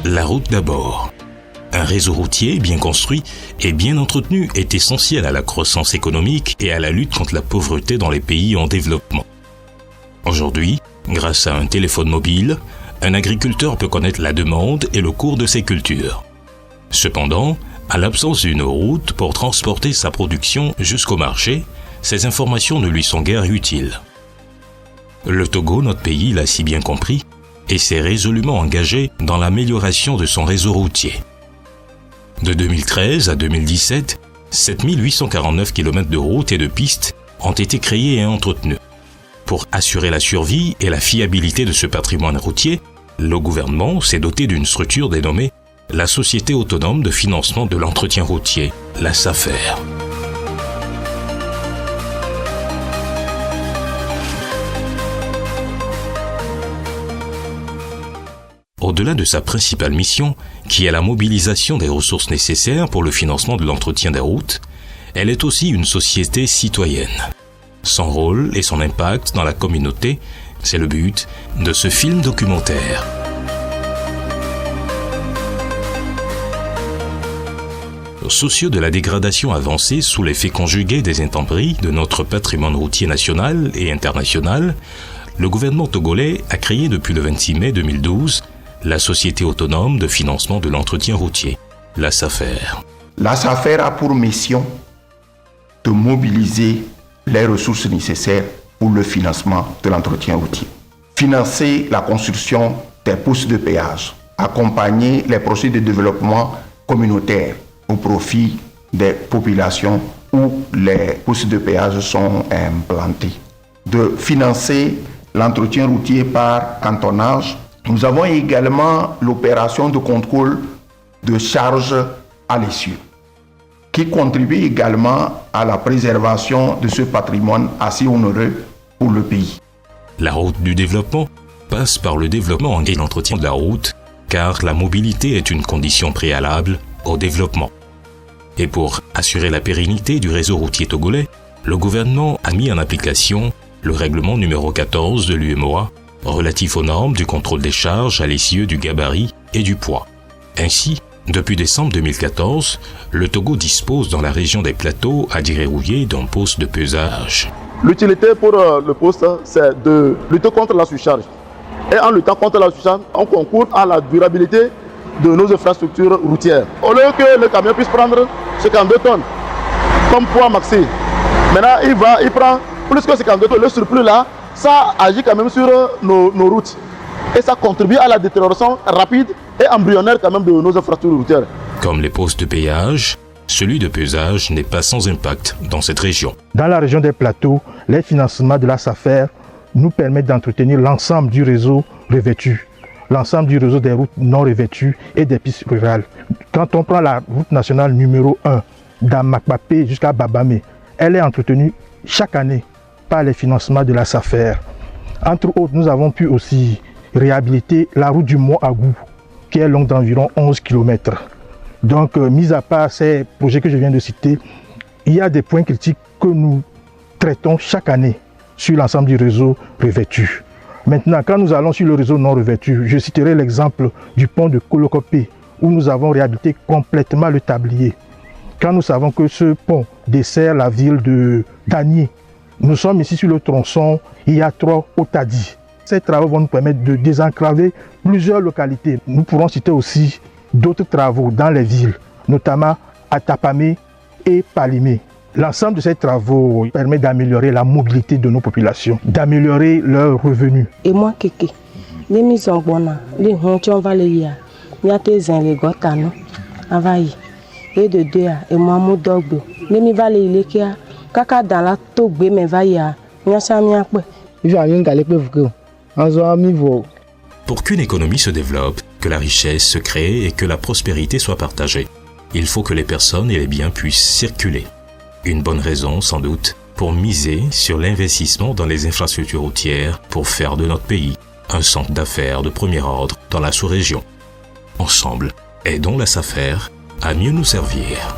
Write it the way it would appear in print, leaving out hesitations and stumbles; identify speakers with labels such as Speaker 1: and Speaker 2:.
Speaker 1: La route d'abord. Un réseau routier bien construit et bien entretenu est essentiel à la croissance économique et à la lutte contre la pauvreté dans les pays en développement. Aujourd'hui, grâce à un téléphone mobile, un agriculteur peut connaître la demande et le cours de ses cultures. Cependant, à l'absence d'une route pour transporter sa production jusqu'au marché, ces informations ne lui sont guère utiles. Le Togo, notre pays, l'a si bien compris et s'est résolument engagé dans l'amélioration de son réseau routier. De 2013 à 2017, 7849 km de routes et de pistes ont été créés et entretenus. Pour assurer la survie et la fiabilité de ce patrimoine routier, le gouvernement s'est doté d'une structure dénommée la Société autonome de financement de l'entretien routier, la SAFER. Au-delà de sa principale mission, qui est la mobilisation des ressources nécessaires pour le financement de l'entretien des routes, elle est aussi une société citoyenne. Son rôle et son impact dans la communauté, c'est le but de ce film documentaire. Soucieux de la dégradation avancée sous l'effet conjugué des intempéries de notre patrimoine routier national et international, le gouvernement togolais a créé depuis le 26 mai 2012 la Société autonome de financement de l'entretien routier, la SAFER.
Speaker 2: La SAFER a pour mission de mobiliser les ressources nécessaires pour le financement de l'entretien routier. Financer la construction des postes de péage, accompagner les projets de développement communautaire au profit des populations où les postes de péage sont implantés, de financer l'entretien routier par cantonnage. Nous avons également l'opération de contrôle de charges à l'essieu, qui contribue également à la préservation de ce patrimoine assez onéreux pour le pays.
Speaker 1: La route du développement passe par le développement et l'entretien de la route, car la mobilité est une condition préalable au développement. Et pour assurer la pérennité du réseau routier togolais, le gouvernement a mis en application le règlement numéro 14 de l'UEMOA relatif aux normes du contrôle des charges à l'essieu du gabarit et du poids. Ainsi, depuis décembre 2014, le Togo dispose dans la région des plateaux à Dirérouillé d'un poste de pesage.
Speaker 3: L'utilité pour le poste, c'est de lutter contre la surcharge. Et en luttant contre la surcharge, on concourt à la durabilité de nos infrastructures routières. Au lieu que le camion puisse prendre 52 tonnes comme poids maxi, maintenant il prend plus que 52 tonnes. Le surplus là, ça agit quand même sur nos routes. Et ça contribue à la détérioration rapide et embryonnaire quand même de nos infrastructures routières.
Speaker 1: Comme les postes de péage, celui de pesage n'est pas sans impact dans cette région.
Speaker 4: Dans la région des plateaux, les financements de la SAFER nous permettent d'entretenir l'ensemble du réseau revêtu, l'ensemble du réseau des routes non revêtues et des pistes rurales. Quand on prend la route nationale numéro 1 d'Amakpapé jusqu'à Babamé, elle est entretenue chaque année par les financements de la SAFER. Entre autres, nous avons pu aussi réhabiliter la route du Mont Agou, qui est longue d'environ 11 km. Donc, mis à part ces projets que je viens de citer, il y a des points critiques que nous traitons chaque année sur l'ensemble du réseau revêtu. Maintenant, quand nous allons sur le réseau non revêtu, je citerai l'exemple du pont de Kolokopé, où nous avons réhabilité complètement le tablier. Quand nous savons que ce pont dessert la ville de Dagny, nous sommes ici sur le tronçon Iatro-Otadi. Ces travaux vont nous permettre de désenclaver plusieurs localités. Nous pourrons citer aussi d'autres travaux dans les villes, notamment à Tapamé et Palimé. L'ensemble de ces travaux permet d'améliorer la mobilité de nos populations, d'améliorer leurs revenus.
Speaker 5: Et moi, Kéké, les mises en bonne, les hontions valéria, il y a des ingrédients, avaï, et de deux, et moi, mon dogbe, les mi valé, les kia, kaka dans la tobe, mais vaïa, il y a ça,
Speaker 1: Pour qu'une économie se développe, que la richesse se crée et que la prospérité soit partagée, il faut que les personnes et les biens puissent circuler. Une bonne raison, sans doute, pour miser sur l'investissement dans les infrastructures routières pour faire de notre pays un centre d'affaires de premier ordre dans la sous-région. Ensemble, aidons la SAFER à mieux nous servir.